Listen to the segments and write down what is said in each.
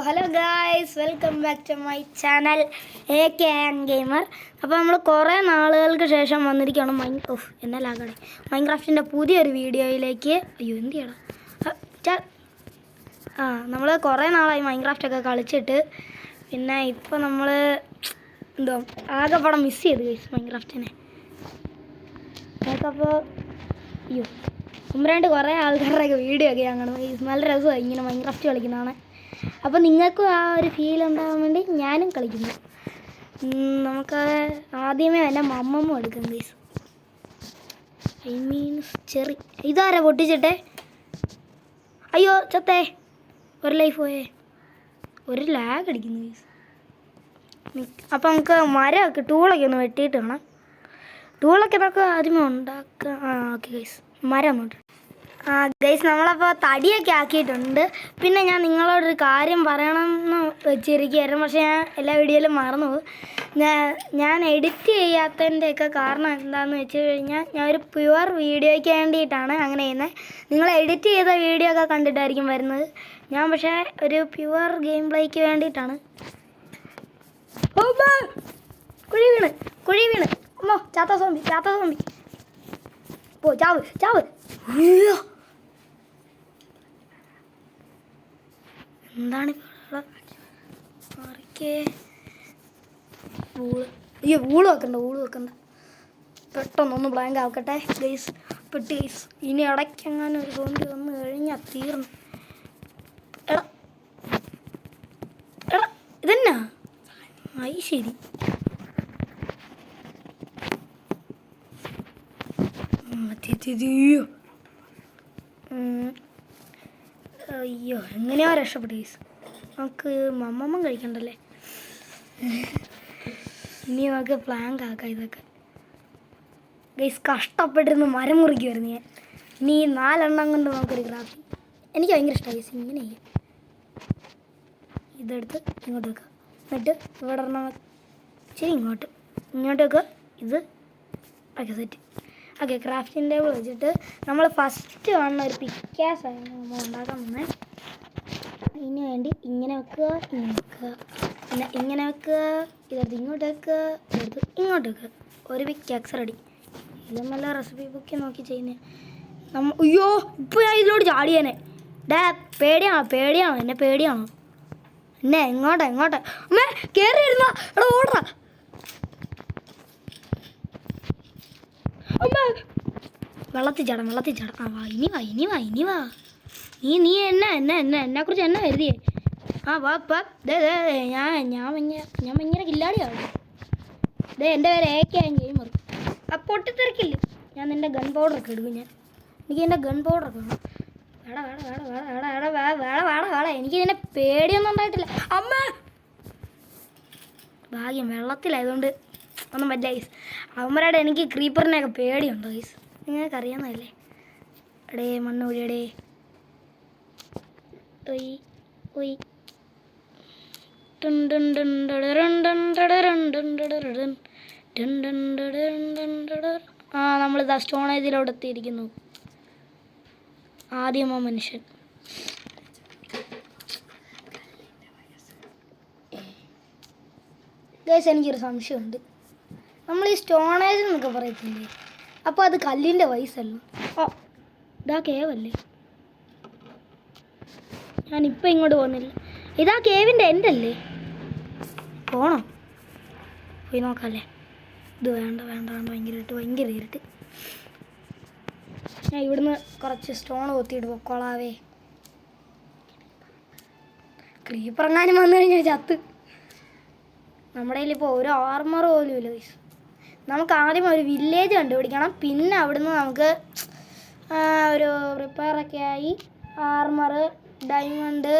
Hello guys, welcome back to my channel AK gamer. അപ്പോൾ നമ്മൾ കുറേ നാളുകൾക്ക് ശേഷം വന്നിരിക്കുകയാണ് എന്നാലാകണേ മൈൻക്രാഫ്റ്റിൻ്റെ പുതിയൊരു വീഡിയോയിലേക്ക്. അയ്യോ എന്ത് ചെയ്യണം. നമ്മൾ കുറേ നാളായി മൈൻക്രാഫ്റ്റൊക്കെ കളിച്ചിട്ട്. പിന്നെ ഇപ്പോൾ നമ്മൾ ആകെ പടം മിസ് ചെയ്തു ഗൈസ് മൈൻക്രാഫ്റ്റിനെ. നമുക്കപ്പോൾ മുമ്പ് കുറേ ആൾക്കാരുടെയൊക്കെ വീഡിയോ ഒക്കെ ഞാൻ കാണും. നല്ല രസമാണ് ഇങ്ങനെ മൈൻക്രാഫ്റ്റ് കളിക്കുന്നതാണ്. അപ്പോൾ നിങ്ങൾക്കും ആ ഒരു ഫീൽ ഉണ്ടാകാൻ വേണ്ടി ഞാനും കളിക്കുന്നു. നമുക്ക് ആദ്യമേ തന്നെ മമ്മമ്മ എടുക്കാം ഗൈസ്. ചെറി ഇതാരാ പൊട്ടിച്ചിട്ടെ? അയ്യോ ചത്തേ, ഒരു ലൈഫ് പോയേ. ഒരു ലാഗ് അടിക്കുന്നു ഗൈസ്. അപ്പോൾ നമുക്ക് മരമൊക്കെ ടൂളൊക്കെ ഒന്ന് വെട്ടിയിട്ട് വേണം. ടൂളൊക്കെ നമുക്ക് ആദ്യമേ ഉണ്ടാക്കാം. ഓക്കെ ഗൈസ്, മരം അങ്ങോട്ട്. ഗൈസ്, നമ്മളപ്പോൾ തടിയൊക്കെ ആക്കിയിട്ടുണ്ട്. പിന്നെ ഞാൻ നിങ്ങളോടൊരു കാര്യം പറയണമെന്ന് വെച്ചിരിക്കുകയായിരുന്നു, പക്ഷേ ഞാൻ എല്ലാ വീഡിയോയിലും മറന്നു പോകും. ഞാൻ എഡിറ്റ് ചെയ്യാത്തതിൻ്റെയൊക്കെ കാരണം എന്താണെന്ന് വെച്ച് കഴിഞ്ഞാൽ ഞാൻ ഒരു പ്യുവർ വീഡിയോയ്ക്ക് വേണ്ടിയിട്ടാണ് അങ്ങനെ ചെയ്യുന്നത്. നിങ്ങൾ എഡിറ്റ് ചെയ്ത വീഡിയോ ഒക്കെ കണ്ടിട്ടായിരിക്കും വരുന്നത്. ഞാൻ പക്ഷേ ഒരു പ്യുവർ ഗെയിം പ്ലേക്ക് വേണ്ടിയിട്ടാണ്. കുഴി വീണ് അമ്മോ, ചാത്ത സോമ്പി ഓ ചാവ്. എന്താണ് വൂള് വെക്കണ്ട. പെട്ടെന്നൊന്ന് ബ്ലാങ്ക് ആക്കട്ടെ ഗൈസ്. പെട്ട് ഗൈസ്, ഇനി ഇടയ്ക്കെങ്ങാനും ഒരു സോമ്പി വന്ന് കഴിഞ്ഞാൽ തീർന്നു. എടാ ഇതെന്നാ ശരി. അയ്യോ, എങ്ങനെയോ രക്ഷപ്പെട്ടു ഗൈസ്. നമുക്ക് മമ്മമ്മ കഴിക്കണ്ടല്ലേ. ഇനി നമുക്ക് പ്ലാങ്ക് ആക്കാം ഇതൊക്കെ ഗൈസ്. കഷ്ടപ്പെട്ടിരുന്ന് മരം മുറിക്കുമായിരുന്നു ഞാൻ. ഇനി 4 എണ്ണം കൊണ്ട് നമുക്കൊരു ക്രാഫ്റ്റ്. എനിക്ക് ഭയങ്കര ഇഷ്ടമായി ഗൈസ്. ഇങ്ങനെ ചെയ്യാം. ഇതെടുത്ത് ഇങ്ങോട്ട് വെക്കുക. എന്നിട്ട് ഇവിടെ ഒരെണ്ണം ശരി ഇങ്ങോട്ട് വെക്കുക. ഇത് okay set. Okay, crafting table വെച്ചിട്ട് നമ്മൾ ഫസ്റ്റ് കാണുന്ന ഒരു പിക്കാസാണ് നമ്മൾ ഉണ്ടാക്കാൻ പോകുന്നത്. ഇതിന് വേണ്ടി ഇങ്ങനെ വെക്കുക, പിന്നെ ഇങ്ങനെ വെക്കുക. ഇതെടുത്ത് ഇങ്ങോട്ട് വെക്കുക, ഇതെടുത്ത് ഇങ്ങോട്ട് വെക്കുക. ഒരു പിക്കാക്സ് റെഡി. ഇത് നല്ല റെസിപ്പി ബുക്ക് നോക്കി ചെയ്യുന്നത്. അയ്യോ, ഇപ്പോൾ ഞാൻ ഇതിലോട്ട് ചാടിയേനെ. പേടിയാണോ എന്നെ? പേടിയാണോ എന്നെ? എങ്ങോട്ടാ അമ്മേ കയറി വരുന്ന? എടാ ഓടറാ. വെള്ളത്തിൽ ചാടാം. ഇനി വാ. നീ എന്നെക്കുറിച്ച് എന്നാ കരുതിയേ? വാ. ഞാൻ ഭയങ്കര കില്ലാടിയാണ്. എൻ്റെ പേര് AK ഗെയിമർ. പൊട്ടിത്തെറിക്കില്ല. ഞാൻ നിൻ്റെ ഗൺ പൗഡറൊക്കെ എടുക്കും. എനിക്ക് എൻ്റെ ഗൺ പൗഡറൊക്കെ വേണം. വേട. എനിക്ക് നിന്നെ പേടിയൊന്നും ഉണ്ടായിട്ടില്ല. അമ്മ ഭാഗ്യം വെള്ളത്തിലായതുകൊണ്ട് ഒന്നും പറ്റില്ല ഗൈസ്. അവന്മാരുടെ എനിക്ക് ക്രീപ്പറിനെയൊക്കെ പേടിയുണ്ടോ ഗൈസ്? നിങ്ങൾക്ക് അറിയാവുന്നതല്ലേ. എടേ മണ്ണ് ഒഴിയടേ. നമ്മളിതാ സ്റ്റോണേജിലോട്ട് എത്തിയിരിക്കുന്നു. ആദ്യമോ മനുഷ്യൻ. ഗൈസ്, എനിക്കൊരു സംശയമുണ്ട്. നമ്മൾ ഈ സ്റ്റോണേജ് എന്നൊക്കെ പറയത്തില്ലേ, അപ്പോൾ അത് കല്ലിൻ്റെ വയസ്സല്ല. ഇതാ കേവല്ലേ? ഞാനിപ്പോൾ ഇങ്ങോട്ട് പോകുന്നില്ല. ഇതാ കേവിൻ്റെ എൻ്റെ അല്ലേ? പോണോ? പോയി നോക്കാമല്ലേ? ഇത് വേണ്ട. ഭയങ്കര ഇരുട്ട്. ഞാൻ ഇവിടുന്ന് കുറച്ച് സ്റ്റോൺ കൊത്തിയിട്ട് പൊക്കോളാവേ. ക്രീപ്പറങ്ങാനും വന്നു കഴിഞ്ഞാൽ ചത്ത്. നമ്മുടെ കയ്യിലിപ്പോൾ ഒരു ആർമർ പോലും ഇല്ല ഗൈസ്. നമുക്ക് ആദ്യം ഒരു വില്ലേജ് കണ്ടുപിടിക്കണം. പിന്നെ അവിടുന്ന് നമുക്ക് ഒരു റിപ്പയറൊക്കെ ആയി ആർമർ, ഡയമണ്ട്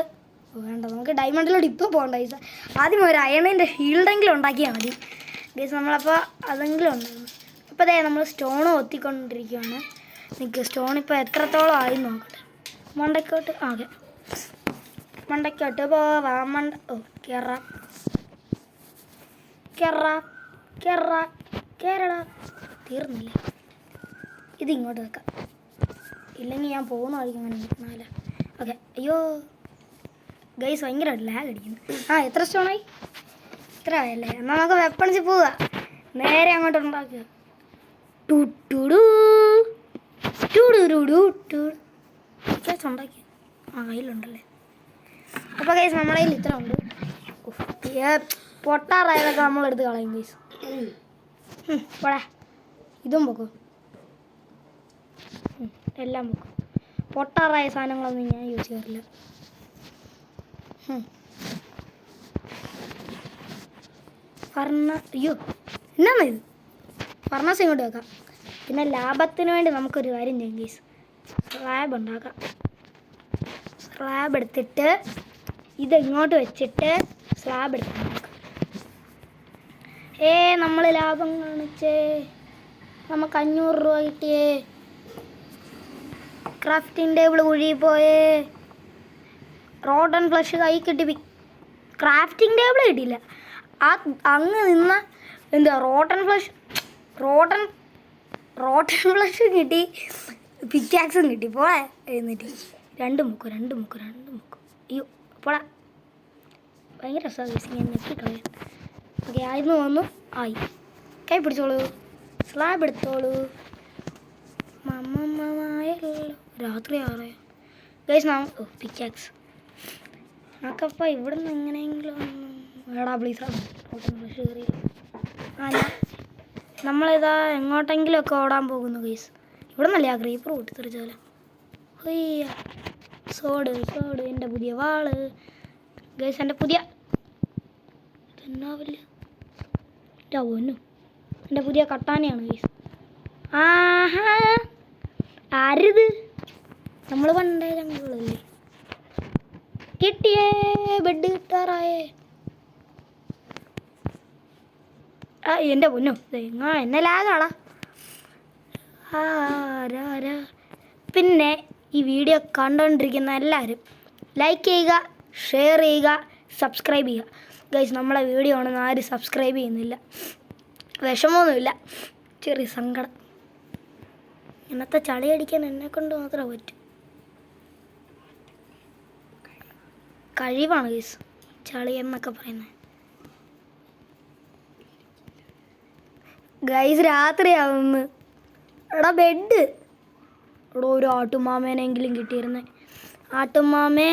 വേണ്ട. നമുക്ക് ഡയമണ്ടിലോട്ട് ഇപ്പോൾ പോകണ്ട ഗൈസ്. ആദ്യം ഒരു അയണിൻ്റെ ഷീൽഡെങ്കിലും ഉണ്ടാക്കിയാൽ മതി ഗൈസ്. നമ്മളപ്പോൾ അതെങ്കിലും ഉണ്ടാകും. അപ്പോൾ അതെ, നമ്മൾ സ്റ്റോൺ ഒത്തിക്കൊണ്ടിരിക്കുകയാണ്. സ്റ്റോൺ ഇപ്പോൾ എത്രത്തോളം ആയി നോക്കട്ടെ. മണ്ടയ്ക്കോട്ട് പോവാം. കേരള തീർന്നില്ലേ? ഇതിങ്ങോട്ട് വെക്കാം. ഇല്ലെങ്കിൽ ഞാൻ പോകുന്ന വഴിക്ക് അങ്ങനെ നിൽക്കണമല്ലോ. ഓക്കെ. അയ്യോ ഗൈസ് ഭയങ്കരമായിട്ട് ലാഗ് അടിക്കുന്നു. എത്ര സ്റ്റോണായി? ഇത്ര ആയല്ലേ? എന്നാൽ നമുക്ക് വെപ്പൺസിൽ പോവുക. നേരെ അങ്ങോട്ട് ഉണ്ടാക്കുക. ഉണ്ടാക്കി കയ്യിലുണ്ടല്ലേ. അപ്പോൾ ഗൈസ് നമ്മുടെ കയ്യിൽ ഇത്ര ഉണ്ട്. പൊട്ടാറായതൊക്കെ നമ്മളെടുത്ത് കളയും ഗൈസ്. പോടാ, ഇതും പൊക്കും, എല്ലാം പൊക്കും. പൊട്ടാറായ സാധനങ്ങളൊന്നും ഞാൻ യൂസ് ചെയ്യാറില്ല. അയ്യോ എന്നാണ് ഇത്? ഫർണസ് ഇങ്ങോട്ട് വെക്കാം. പിന്നെ ലാഭത്തിന് വേണ്ടി നമുക്കൊരു കാര്യം ചെയ്യാം ഗൈസ്. സ്ലാബ് ഉണ്ടാക്കാം. സ്ലാബ് എടുത്തിട്ട് ഇതിങ്ങോട്ട് വെച്ചിട്ട് സ്ലാബ് എടുത്ത് നോക്കാം. നമ്മൾ ലാഭം കാണിച്ചേ. നമുക്ക് 500 രൂപ കിട്ടിയേ. ക്രാഫ്റ്റിംഗ് ടേബിൾ കുഴിയിൽ പോയേ. റോഡൻ ഫ്ലഷ് കൈ കിട്ടി. ക്രാഫ്റ്റിംഗ് ടേബിൾ കിട്ടിയില്ല. അങ്ങ് നിന്ന എന്താ റോട്ടൻ ഫ്ലഷ് കിട്ടി, പിക്കാക്സും കിട്ടി. പോളെ എന്നിട്ട് രണ്ട് മുക്കും. അയ്യോ പോളാ, ഭയങ്കര രസമാണ്. ഞാൻ ഞെക്കിക്കളയാം. ഓക്കെ, ആയിരുന്നു വന്നു. ആയി. കൈ പിടിച്ചോളൂ, സ്ലാബ് എടുത്തോളൂ. രാത്രി ആറേ ഗൈസ്. പിക്കാക്സ് നമുക്കപ്പോൾ ഇവിടെ നിന്ന് എങ്ങനെയെങ്കിലും വേടാ പ്ലീസ്. റോട്ടൻ ഫ്ലഷ് കയറി. നമ്മളിതാ എങ്ങോട്ടെങ്കിലുമൊക്കെ ഓടാൻ പോകുന്നു ഗൈസ്. ഇവിടെ നിന്നല്ലേ ആ ക്രീപ്പർ പൊട്ടിത്തെറിച്ചാലോ. സോഡ് എൻ്റെ പുതിയ വാള് ഗൈസ്. എൻ്റെ പുതിയ എന്നാവില്ല ഒന്നും എൻ്റെ പുതിയ കട്ടാനയാണ് ഗൈസ്. ആരിത്? നമ്മൾ പണ്ടേ ഞങ്ങളല്ലേ. കിട്ടിയേ, ബെഡ് കിട്ടാറായേ. എൻ്റെ പൊന്നും എന്നെ ലാഗാടാ. പിന്നെ ഈ വീഡിയോ കണ്ടുകൊണ്ടിരിക്കുന്ന എല്ലാവരും ലൈക്ക് ചെയ്യുക, ഷെയർ ചെയ്യുക, സബ്സ്ക്രൈബ് ചെയ്യുക ഗൈസ്. നമ്മളെ വീഡിയോ ആണെന്ന് ആരും സബ്സ്ക്രൈബ് ചെയ്യുന്നില്ല. വിഷമമൊന്നുമില്ല, ചെറിയ സങ്കടം. ഇന്നത്തെ ചളി അടിക്കാൻ എന്നെക്കൊണ്ട് മാത്രമേ പറ്റൂ. കഴിവാണ് ഗൈസ് ചളി എന്നൊക്കെ പറയുന്നത്. ഗൈസ് രാത്രിയാവുന്നു. എടാ ബെഡ്. എടാ ഒരു ആട്ടുമാമേനെങ്കിലും കിട്ടിയിരുന്നേ. ആട്ടുമാമേ.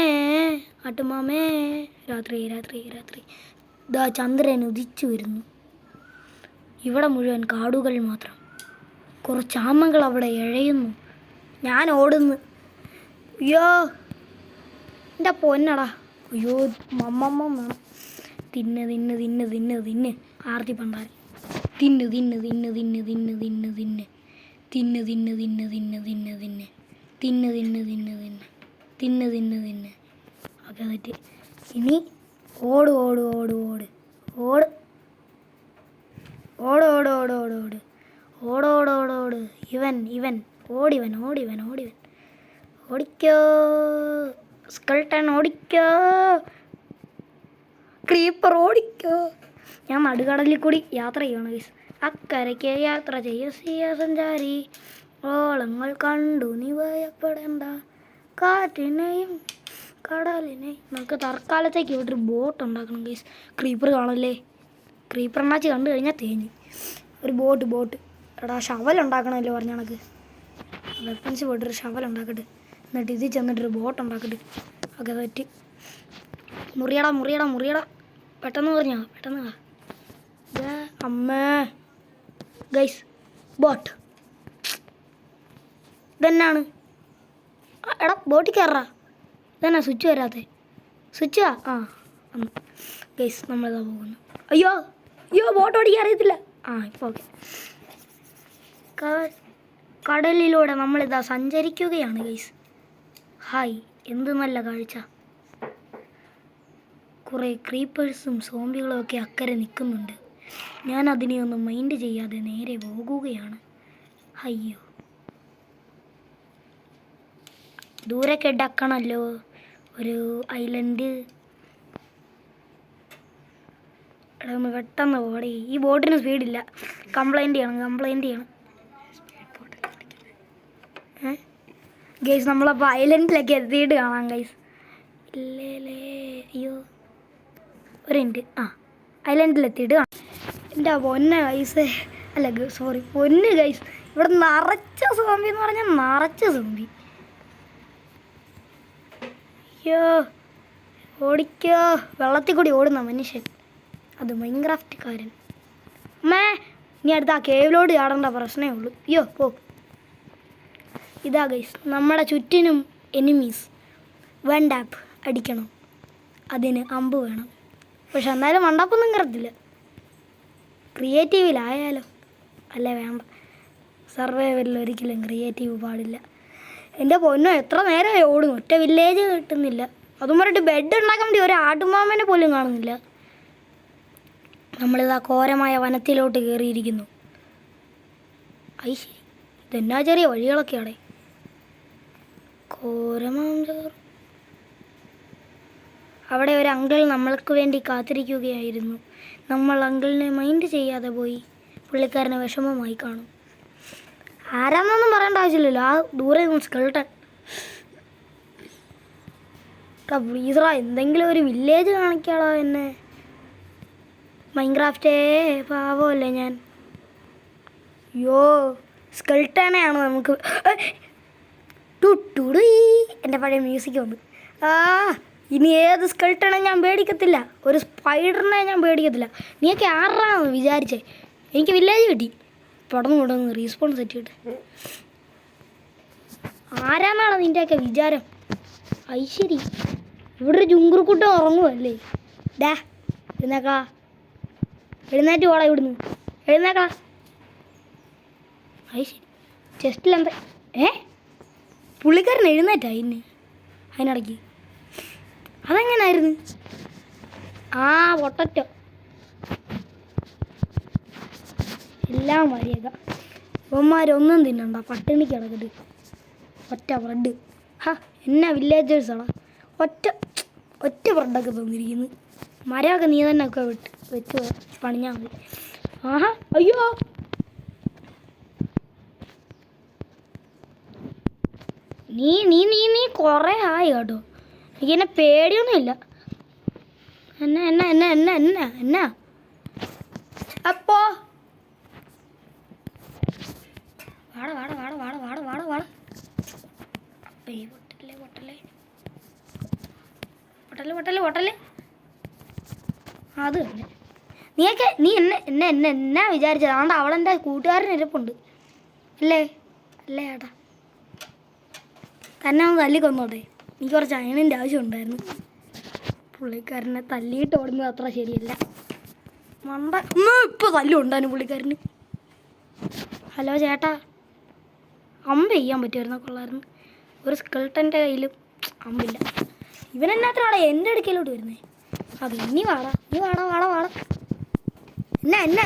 രാത്രി. ഇതാ ചന്ദ്രൻ ഉദിച്ചു വരുന്നു. ഇവിടെ മുഴുവൻ കാടുകൾ മാത്രം. കുറച്ച് ആമകൾ അവിടെ ഇഴയുന്നു. ഞാൻ ഓടുന്നു. അയ്യോ എൻ്റെ പൊന്നടാ. അയ്യോ മമ്മമ്മ വേണം. തിന്ന് ആർത്തി പണ്ടാരി. തിന്ന് ഓക്കെ തെറ്റി. ഇനി ഓട്. ഇവൻ ഓടിവൻ. ഓടിക്കോ സ്കെൽട്ടൺ, ഓടിക്കോ ക്രീപ്പർ, ഓടിക്കോ. ഞാൻ നടുകടലിൽ കൂടി യാത്ര ചെയ്യണം ഗൈസ്. അക്കരയ്ക്ക് യാത്ര ചെയ്യ സഞ്ചാരി, ഓളങ്ങൾ കണ്ടു നീ ഭയപ്പെടേണ്ട, കാറ്റിനെയും കടലിനെയും. നമുക്ക് തൽക്കാലത്തേക്ക് ഇവിടെ ഒരു ബോട്ട് ഉണ്ടാക്കണം ഗൈസ്. ക്രീപ്പർ കാണല്ലേ? ക്രീപ്പർ എണ്ണാച്ച് കണ്ടു കഴിഞ്ഞാൽ തേഞ്ഞ്. ഒരു ബോട്ട്. എടാ ഷവൽ ഉണ്ടാക്കണമല്ലോ പറഞ്ഞ കണക്ക്. വെപ്പൻസ് പോയിട്ടൊരു ഷവൽ ഉണ്ടാക്കട്ടെ. എന്നിട്ട് ഇതിൽ ചെന്നിട്ടൊരു ബോട്ട് ഉണ്ടാക്കട്ടെ. ഓക്കെ തെറ്റി. മുറിയടാ. പെട്ടെന്ന് വാ. അമ്മേ ഗൈസ്, ബോട്ട് ഇതെന്നാണ്? എടാ ബോട്ടിൽ കയറാ. ഇതെന്നാ സ്വിച്ച് വരാത്തേ? സ്വിച്ച് ഗൈസ് നമ്മളിതാ പോകുന്നു. അയ്യോ ബോട്ട് ഓടിക്കാൻ അറിയത്തില്ല. ഇപ്പോൾ ഓക്കെ. കടലിലൂടെ നമ്മളിതാ സഞ്ചരിക്കുകയാണ് ഗൈസ്. ഹായ്, എന്ത് നല്ല കാഴ്ച. കുറേ ക്രീപ്പേഴ്സും സോംബികളും ഒക്കെ അക്കരെ നിൽക്കുന്നുണ്ട്. ഞാൻ അതിനെയൊന്നും മൈൻഡ് ചെയ്യാതെ നേരെ പോകുകയാണ്. അയ്യോ ദൂരൊക്കെ ഡക്കണല്ലോ ഒരു ഐലൻഡ്. ഒന്ന് പെട്ടെന്ന് ഓടി. ഈ ബോട്ടിന് സ്പീഡില്ല. കംപ്ലൈൻറ്റ് ചെയ്യണം. ഗൈസ് നമ്മളപ്പോൾ ഐലൻഡിലൊക്കെ എത്തിയിട്ട് കാണാം ഗൈസ്. ഇല്ലേ അയ്യോ ഒരു മിനിറ്റ്. ആ ഐലൻഡിലെത്തിയിട്ട് എൻ്റെ പൊന്ന ഗൈസ്, അല്ല സോറി പൊന്ന് ഗൈസ്, ഇവിടെ നിറച്ച സോംബി എന്ന് പറഞ്ഞാൽ നിറച്ച സോംബി. അയ്യോ ഓടിക്കോ, വെള്ളത്തിൽ കൂടി ഓടുന്ന മനുഷ്യൻ, അത് മൈൻക്രാഫ്റ്റ്കാരൻ. അമ്മേ ഇനി അടുത്ത് ആ കേവിലോട് ചാടേണ്ട പ്രശ്നമേ ഉള്ളൂ. അയ്യോ പോ. ഇതാ ഗൈസ് നമ്മുടെ ചുറ്റിനും എനിമീസ്. വണ്ടാപ്പ് അടിക്കണം, അതിന് അമ്പ് വേണം. പക്ഷെ എന്നാലും വണ്ടാപ്പൊന്നും കയറത്തില്ല. ക്രിയേറ്റീവിലായാലോ? അല്ലേ വേണ്ട, സർവൈവലിൽ ഒരിക്കലും ക്രിയേറ്റീവ് പാടില്ല. എൻ്റെ പൊന്നോ എത്ര നേരമായി ഓടുന്നു, ഒറ്റ വില്ലേജ് കിട്ടുന്നില്ല. അതും പറഞ്ഞിട്ട് ബെഡ് ഉണ്ടാക്കാൻ വേണ്ടി ഒരു ആട്ടുമാമനെ പോലും കാണുന്നില്ല. നമ്മളിതാ ഘോരമായ വനത്തിലോട്ട് കയറിയിരിക്കുന്നു. ഐ ശരി, ഇതെന്നാ ചെറിയ വഴികളൊക്കെയാണേ. ഘോരമാഞ്ചാറ്. അവിടെ ഒരു അങ്കിൾ നമ്മൾക്ക് വേണ്ടി കാത്തിരിക്കുകയായിരുന്നു. നമ്മൾ അങ്കിളിനെ മൈൻഡ് ചെയ്യാതെ പോയി. പുള്ളിക്കാരനെ വിഷമമായി കാണും. ആരാന്നൊന്നും പറയേണ്ട ആവശ്യമില്ലല്ലോ, ആ ദൂരെ നിന്ന് സ്കെൽട്ടൻ. പ്ലീസറാ എന്തെങ്കിലും ഒരു വില്ലേജ് കാണിക്കാളോ എന്നെ. മൈൻക്രാഫ്റ്റേ പാവമല്ലേ ഞാൻ. അയ്യോ സ്കെൽട്ടനെയാണ് നമുക്ക്. ടുട്ടുടു എൻ്റെ പഴയ മ്യൂസിക് വന്നു. ഇനി ഏത് സ്കെൽട്ടനെ ഞാൻ പേടിക്കത്തില്ല, ഒരു സ്പൈഡറിനെ ഞാൻ പേടിക്കത്തില്ല. നീയൊക്കെ ആരാണെന്ന് വിചാരിച്ചേ? എനിക്ക് വില്ലേജ് കിട്ടി. പടന്ന് റീസ്പോൺ സെറ്റ് കിട്ടി. ആരാന്നാണോ നിൻ്റെയൊക്കെ വിചാരം? ഐശ്വരി ഇവിടെ ഒരു ജുങ്കുറുക്കുട്ടം ഉറങ്ങുമല്ലേ? ഡാ എഴുന്നേക്കാ, എഴുന്നേറ്റ് പോടാ ഇവിടുന്ന്, എഴുന്നേക്കാ. ഐശ്വരി ചെസ്റ്റിലെന്താ? പുള്ളിക്കാരൻ എഴുന്നേറ്റാ അതിനിടയ്ക്ക്? അതെങ്ങനായിരുന്നു? പൊട്ടറ്റോ എല്ലാം മര്യാദ. ഇവന്മാരൊന്നും തിന്നണ്ട, പട്ടിണിക്ക് കിടക്കട്ട്. ഒറ്റ ബ്രെഡ്. എന്നാ വില്ലേജേഴ്സാണ്, ഒറ്റ ബ്രെഡൊക്കെ തന്നിരിക്കുന്നു. മരമൊക്കെ നീ തന്നെ ഒക്കെ വെച്ച് പണിഞ്ഞാൽ മതി. അയ്യോ നീ കുറേ ആയി കേട്ടോ. എനിക്കെന്നെ പേടിയൊന്നുമില്ല. എന്നാ അപ്പോ വാട പൊട്ടല്ലേ. അത് തന്നെ നീ എന്നാ വിചാരിച്ചത്? അതുകൊണ്ട് അവളെൻ്റെ കൂട്ടുകാരൻ ഇരിപ്പുണ്ട് അല്ലേ ഏട്ടാ. തന്നെ ഒന്ന് തല്ലിക്കൊന്നോട്ടെ, എനിക്ക് കുറച്ച് അയണിൻ്റെ ആവശ്യമുണ്ടായിരുന്നു. പുള്ളിക്കാരനെ തല്ലിയിട്ട് ഓടുന്നത് അത്ര ശരിയല്ല. ഇപ്പോൾ തല്ലുണ്ടായിരുന്നു പുള്ളിക്കാരന്. ഹലോ ചേട്ടാ, അമ്പ് ചെയ്യാൻ പറ്റുമായിരുന്നോ? കൊള്ളായിരുന്നു. ഒരു സ്കെൽട്ടൻ്റെ കയ്യിലും അമ്പില്ല. ഇവനെന്നാത്രയാണ് എൻ്റെ അടുക്കലോട്ട് വരുന്നത്? അത് നീ വാടാ.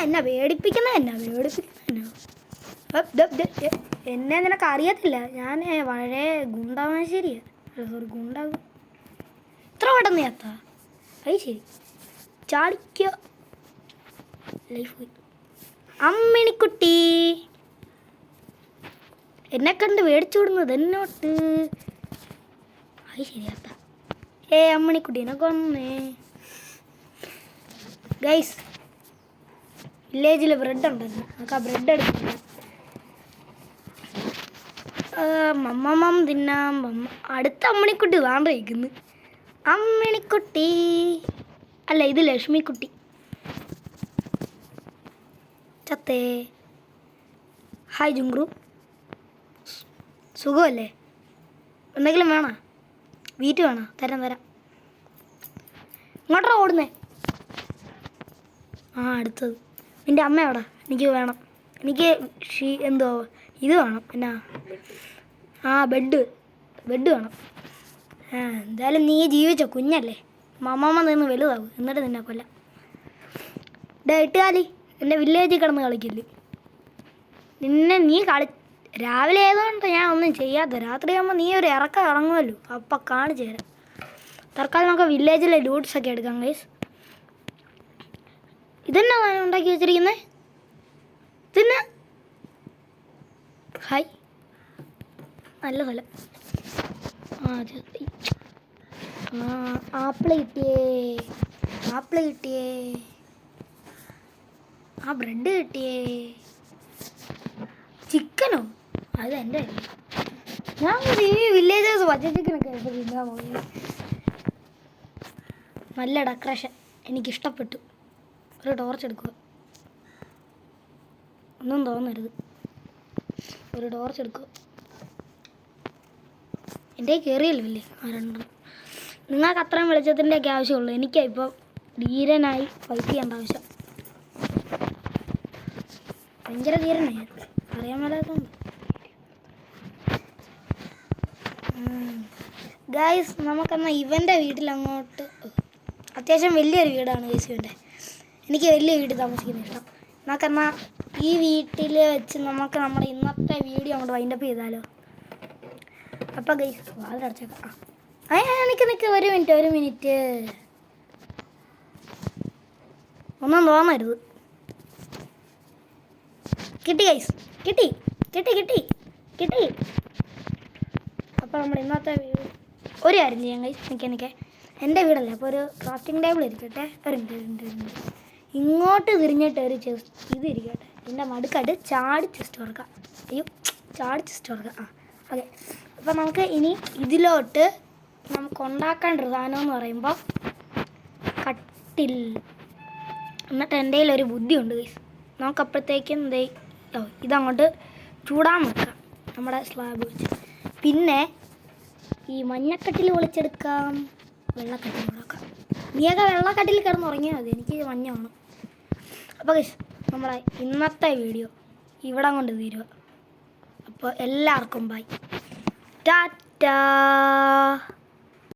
എന്നാ പേടിപ്പിക്കുന്ന എന്നെ നിനക്ക് അറിയത്തില്ല. ഞാൻ വളരെ ഗുണ്ടാമാശ്ശേരിയാണ്. സോറി ഗുണ്ടാകും. ഇത്ര പെട്ടെന്ന് ചേത്താ? അത് ശരി, ചാടിക്കോ. ലൈഫ് പോയി. അമ്മിണിക്കുട്ടി എന്നെ കണ്ട് മേടിച്ചു വിടുന്നത് എന്നോട്ട്. അത് ശരിയാത്ത. അമ്മിണിക്കുട്ടി എന്നെ കൊന്നേ. ഗൈസ് വില്ലേജിൽ ബ്രെഡ് ഉണ്ടായിരുന്നു, നമുക്ക് ആ ബ്രെഡ് എടുക്കണം. മമ്മമ്മം തിന്നാം. അടുത്ത അമ്മിണിക്കുട്ടി താണ്ട് കഴിക്കുന്നു. അമ്മിണിക്കുട്ടി അല്ല, ഇത് ലക്ഷ്മിക്കുട്ടി. ചത്തേ. ഹായ് ജുങ്ക്രു, സുഖമല്ലേ? എന്തെങ്കിലും വേണോ? വീറ്റ് വേണോ? തരാം. ഇങ്ങോട്ടാ ഓടുന്നേ? അടുത്തത് നിൻ്റെ അമ്മ എവിടെ? എനിക്ക് വേണം. എനിക്ക് എന്തോ ഇത് വേണം. എന്നാ ബെഡ് വേണം. എന്തായാലും നീ ജീവിച്ചോ, കുഞ്ഞല്ലേ. മമ്മമ്മ നിന്ന് വലുതാവും, എന്നിട്ട് നിന്നെ കൊല്ലാം. എട്ടുകാലി എൻ്റെ വില്ലേജിൽ കിടന്ന് കളിക്കില്ലേ നീ രാവിലെ ആയതുകൊണ്ട് ഞാൻ ഒന്നും ചെയ്യാത്ത. രാത്രിയാകുമ്പോൾ നീ ഒരു ഇറങ്ങുമല്ലോ, അപ്പം കാണിച്ചു തരാം. തൽക്കാലം നമുക്ക് വില്ലേജിലെ ലൂട്ട്സൊക്കെ എടുക്കാം ഗൈസ്. ഇതെന്നാ ഉണ്ടാക്കി വെച്ചിരിക്കുന്നത്? ഇതെന്നാ? ഹായ്, നല്ല സ്ഥലം. ആപ്പിള് കിട്ടിയേ, ആപ്പിള് കിട്ടിയേ, ആ ബ്രെഡ് കിട്ടിയേ, ചിക്കനോ? അത് എൻ്റെ ഞാൻ ഈ വില്ലേജേഴ്സ് പച്ച ചിക്കനൊക്കെ ഇപ്പോൾ തിന്നാൻ പോയി. നല്ല ഡെക്കറേഷൻ എനിക്കിഷ്ടപ്പെട്ടു. ഒരു ടോർച്ച് എടുക്കുക, ഒന്നും തോന്നരുത്. ഒരു ടോർച്ച് എടുക്കുക. എൻ്റെ കയറിയല്ലോ ഇല്ലേ ആ രണ്ടെണ്ണം. നിങ്ങൾക്ക് അത്രയും വെളിച്ചത്തിൻ്റെയൊക്കെ ആവശ്യമുള്ളൂ. എനിക്കാണ് ഇപ്പോൾ ധീരനായി ഫൈറ്റ് ചെയ്യേണ്ട ആവശ്യം. ഭയങ്കര ധീരനായി, അറിയാൻ മേലാത്തതുകൊണ്ട്. ഗായ്സ് നമുക്കെന്നാൽ ഇവൻ്റെ വീട്ടിലങ്ങോട്ട്, അത്യാവശ്യം വലിയൊരു വീടാണ് ഗൈസ് ഇവൻ്റെ. എനിക്ക് വലിയ വീട്ടിൽ താമസിക്കുന്ന ഇഷ്ടം. നമുക്കെന്നാൽ ഈ വീട്ടിൽ വെച്ച് നമുക്ക് നമ്മുടെ ഇന്നത്തെ വീഡിയോ അങ്ങോട്ട് വൈൻഡപ്പ് ചെയ്താലോ? അപ്പം ഗൈസ് വാതിലടച്ചേക്കാം. നിൽക്ക് ഒരു മിനിറ്റ് ഒന്നും തോന്നരുത്. കിട്ടി ഗൈസ്, കിട്ടി. അപ്പോൾ നമ്മൾ ഇന്നത്തെ വീഡിയോ ഒരു കാര്യം ചെയ്യാം ഗൈസ്. എനിക്ക് എൻ്റെ വീടല്ലേ, അപ്പോൾ ഒരു ക്രാഫ്റ്റിംഗ് ടേബിൾ ഇരിക്കട്ടെ. ഒരു മിനിറ്റ് ഇങ്ങോട്ട് തിരിഞ്ഞിട്ട് ഒരു ചെസ്റ്റ് ഇത് ഇരിക്കട്ടെ. ഇതിൻ്റെ മടുക്കായിട്ട് ചാടി ചെസ്റ്റ് തുറക്കാം. ചാടി ചെസ്റ്റ് തുറക്കാം. അതെ. അപ്പോൾ നമുക്ക് ഇനി ഇതിലോട്ട് നമുക്ക് ഉണ്ടാക്കേണ്ട ഒരു സാധനം എന്ന് പറയുമ്പോൾ കട്ടിൽ. എന്നിട്ട് എൻ്റെ കയ്യിലൊരു ബുദ്ധിയുണ്ട് ഗൈസ്. നമുക്കപ്പോഴത്തേക്കും ഇതങ്ങോട്ട് ചൂടാൻ വെക്കാം നമ്മുടെ സ്ലാബ് വെച്ച്. പിന്നെ ഈ മഞ്ഞക്കട്ടിൽ പൊളിച്ചെടുക്കാം, വെള്ളക്കട്ടിൽ കൊടുക്കാം. നീയൊക്കെ വെള്ളക്കട്ടിൽ കിടന്ന് ഉറങ്ങിയാൽ മതി, എനിക്ക് മഞ്ഞ വേണം. അപ്പോൾ ഗൈസ് നമ്മളെ ഇന്നത്തെ വീഡിയോ ഇവിടെ കൊണ്ട് തീരുക. അപ്പോൾ എല്ലാവർക്കും ബൈ, ടാറ്റാ.